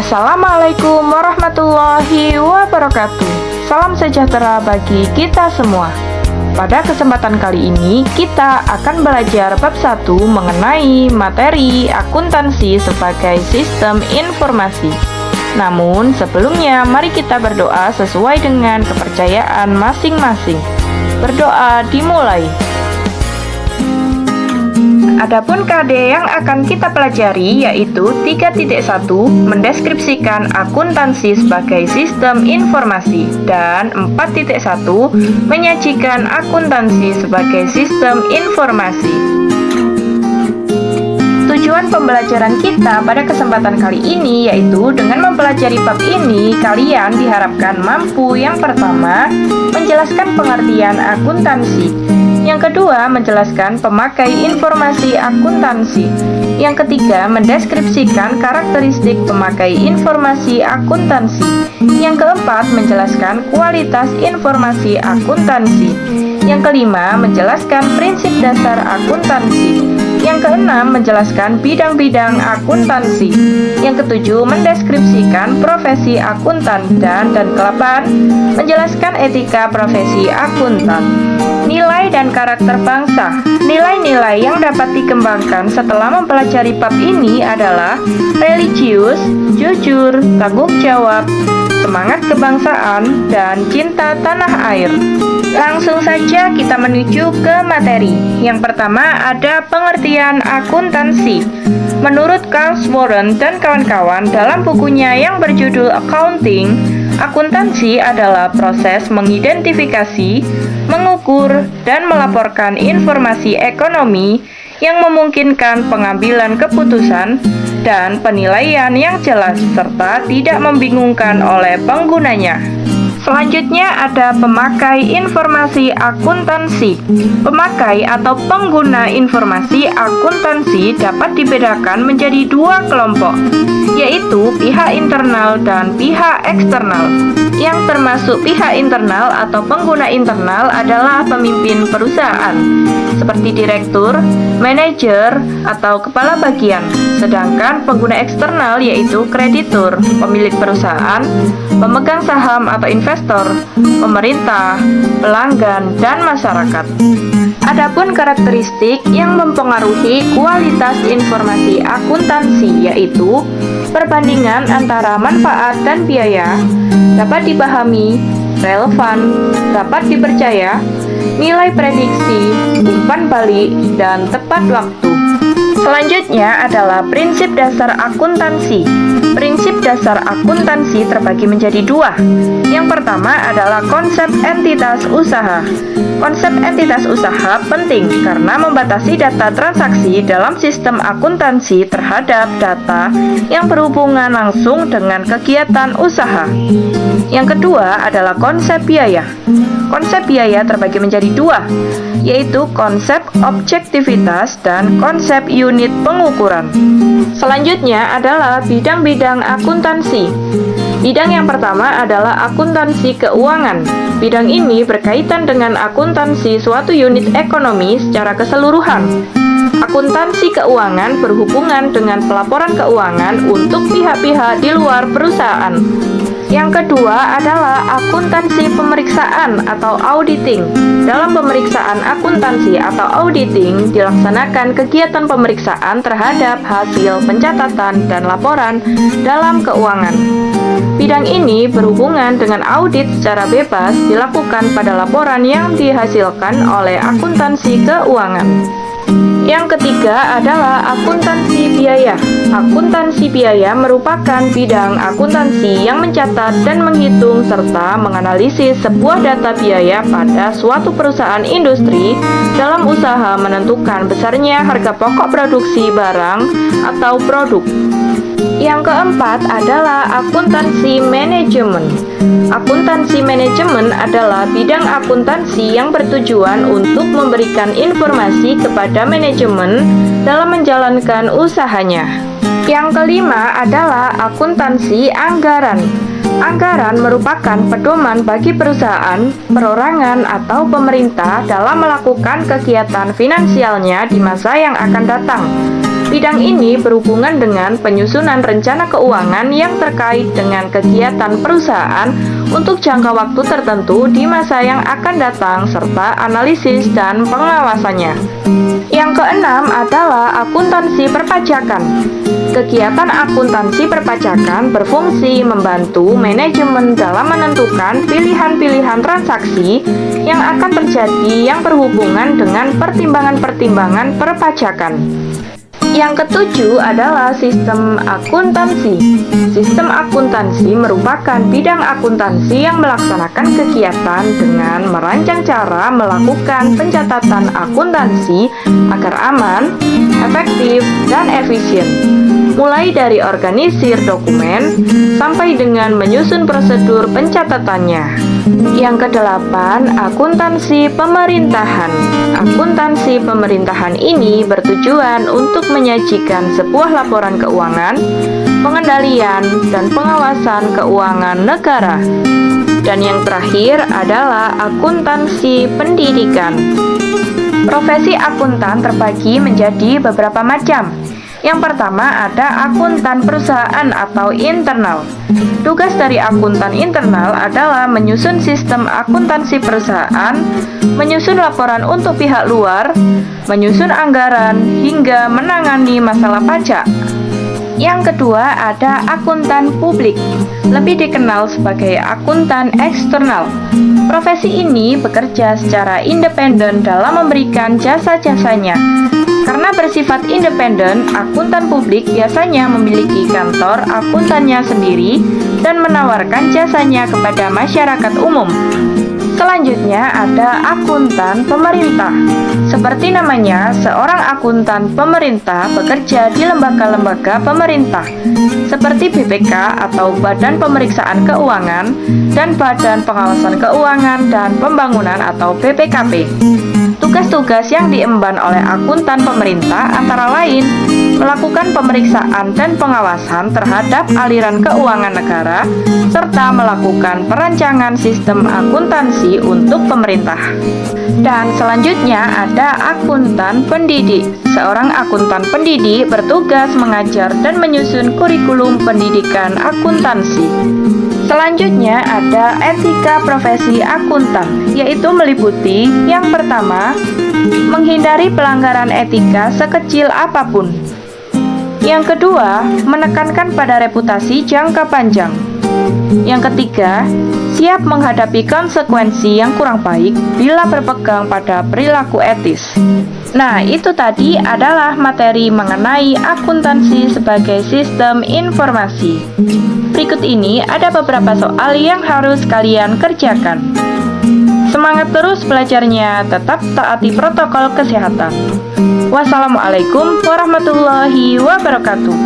Assalamualaikum warahmatullahi wabarakatuh. Salam sejahtera bagi kita semua. Pada kesempatan kali ini, kita akan belajar bab 1 mengenai materi akuntansi sebagai sistem informasi. Namun, sebelumnya mari kita berdoa sesuai dengan kepercayaan masing-masing. Berdoa dimulai. Adapun KD yang akan kita pelajari yaitu 3.1 mendeskripsikan akuntansi sebagai sistem informasi dan 4.1 menyajikan akuntansi sebagai sistem informasi. Tujuan pembelajaran kita pada kesempatan kali ini yaitu dengan mempelajari bab ini kalian diharapkan mampu yang pertama menjelaskan pengertian akuntansi, yang kedua, menjelaskan pemakai informasi akuntansi. Yang ketiga, mendeskripsikan karakteristik pemakai informasi akuntansi. Yang keempat, menjelaskan kualitas informasi akuntansi. Yang kelima, menjelaskan prinsip dasar akuntansi. Yang keenam, menjelaskan bidang-bidang akuntansi. Yang ketujuh, mendeskripsikan profesi akuntan. Dan ke-8, menjelaskan etika profesi akuntan. Nilai dan karakter bangsa. Nilai-nilai yang dapat dikembangkan setelah mempelajari bab ini adalah religius, jujur, tanggung jawab, semangat kebangsaan, dan cinta tanah air. Langsung saja kita menuju ke materi. Yang pertama ada pengertian akuntansi. Menurut Carl Warren dan kawan-kawan dalam bukunya yang berjudul Accounting, akuntansi adalah proses mengidentifikasi, mengukur, dan melaporkan informasi ekonomi yang memungkinkan pengambilan keputusan dan penilaian yang jelas serta tidak membingungkan oleh penggunanya. Selanjutnya ada pemakai informasi akuntansi. Pemakai atau pengguna informasi akuntansi dapat dibedakan menjadi dua kelompok, yaitu pihak internal dan pihak eksternal. Yang termasuk pihak internal atau pengguna internal adalah pemimpin perusahaan, seperti direktur, manajer, atau kepala bagian. Sedangkan pengguna eksternal yaitu kreditur, pemilik perusahaan, pemegang saham atau investor, pemerintah, pelanggan, dan masyarakat. Adapun karakteristik yang mempengaruhi kualitas informasi akuntansi yaitu perbandingan antara manfaat dan biaya, dapat dipahami, relevan, dapat dipercaya, nilai prediksi, umpan balik, dan tepat waktu. Selanjutnya adalah prinsip dasar akuntansi. Prinsip dasar akuntansi terbagi menjadi dua. Yang pertama adalah konsep entitas usaha. Konsep entitas usaha penting karena membatasi data transaksi dalam sistem akuntansi terhadap data yang berhubungan langsung dengan kegiatan usaha. Yang kedua adalah konsep biaya. Konsep biaya terbagi menjadi dua, yaitu konsep objektivitas dan konsep unit pengukuran. Selanjutnya adalah bidang-bidang akuntansi. Bidang yang pertama adalah akuntansi keuangan. Bidang ini berkaitan dengan akuntansi suatu unit ekonomi secara keseluruhan. Akuntansi keuangan berhubungan dengan pelaporan keuangan untuk pihak-pihak di luar perusahaan. Yang kedua adalah akuntansi pemeriksaan atau auditing. Dalam pemeriksaan akuntansi atau auditing dilaksanakan kegiatan pemeriksaan terhadap hasil pencatatan dan laporan dalam keuangan. Bidang ini berhubungan dengan audit secara bebas dilakukan pada laporan yang dihasilkan oleh akuntansi keuangan. Yang ketiga adalah akuntansi biaya. Akuntansi biaya merupakan bidang akuntansi yang mencatat dan menghitung serta menganalisis sebuah data biaya pada suatu perusahaan industri dalam usaha menentukan besarnya harga pokok produksi barang atau produk. Yang keempat adalah akuntansi manajemen. Akuntansi manajemen adalah bidang akuntansi yang bertujuan untuk memberikan informasi kepada manajemen dalam menjalankan usahanya. Yang kelima adalah akuntansi anggaran. Anggaran merupakan pedoman bagi perusahaan, perorangan, atau pemerintah dalam melakukan kegiatan finansialnya di masa yang akan datang. Bidang ini berhubungan dengan penyusunan rencana keuangan yang terkait dengan kegiatan perusahaan untuk jangka waktu tertentu di masa yang akan datang, serta analisis dan pengawasannya. Yang keenam adalah akuntansi perpajakan. Kegiatan akuntansi perpajakan berfungsi membantu manajemen dalam menentukan pilihan-pilihan transaksi yang akan terjadi yang berhubungan dengan pertimbangan-pertimbangan perpajakan. Yang ketujuh adalah sistem akuntansi. Sistem akuntansi merupakan bidang akuntansi yang melaksanakan kegiatan dengan merancang cara melakukan pencatatan akuntansi agar aman, efektif, dan efisien. Mulai dari organisir dokumen sampai dengan menyusun prosedur pencatatannya. Yang kedelapan, akuntansi pemerintahan. Akuntansi pemerintahan ini bertujuan untuk menyajikan sebuah laporan keuangan, pengendalian, dan pengawasan keuangan negara. Dan yang terakhir adalah akuntansi pendidikan. Profesi akuntan terbagi menjadi beberapa macam. Yang pertama ada akuntan perusahaan atau internal. Tugas dari akuntan internal adalah menyusun sistem akuntansi perusahaan, menyusun laporan untuk pihak luar, menyusun anggaran, hingga menangani masalah pajak. Yang kedua ada akuntan publik, lebih dikenal sebagai akuntan eksternal. Profesi ini bekerja secara independen dalam memberikan jasa-jasanya. Karena bersifat independen, akuntan publik biasanya memiliki kantor akuntannya sendiri dan menawarkan jasanya kepada masyarakat umum. Selanjutnya ada akuntan pemerintah. Seperti namanya, seorang akuntan pemerintah bekerja di lembaga-lembaga pemerintah seperti BPK atau Badan Pemeriksaan Keuangan dan Badan Pengawasan Keuangan dan Pembangunan atau BPKP. Tugas-tugas yang diemban oleh akuntan pemerintah antara lain melakukan pemeriksaan dan pengawasan terhadap aliran keuangan negara serta melakukan perancangan sistem akuntansi untuk pemerintah. Dan selanjutnya ada akuntan pendidik. Seorang akuntan pendidik bertugas mengajar dan menyusun kurikulum pendidikan akuntansi. Selanjutnya ada etika profesi akuntan, yaitu meliputi yang pertama, menghindari pelanggaran etika sekecil apapun. Yang kedua, menekankan pada reputasi jangka panjang. Yang ketiga, siap menghadapi konsekuensi yang kurang baik bila berpegang pada perilaku etis. Nah, itu tadi adalah materi mengenai akuntansi sebagai sistem informasi. Berikut ini ada beberapa soal yang harus kalian kerjakan. Semangat terus belajarnya, tetap taati protokol kesehatan. Wassalamualaikum warahmatullahi wabarakatuh.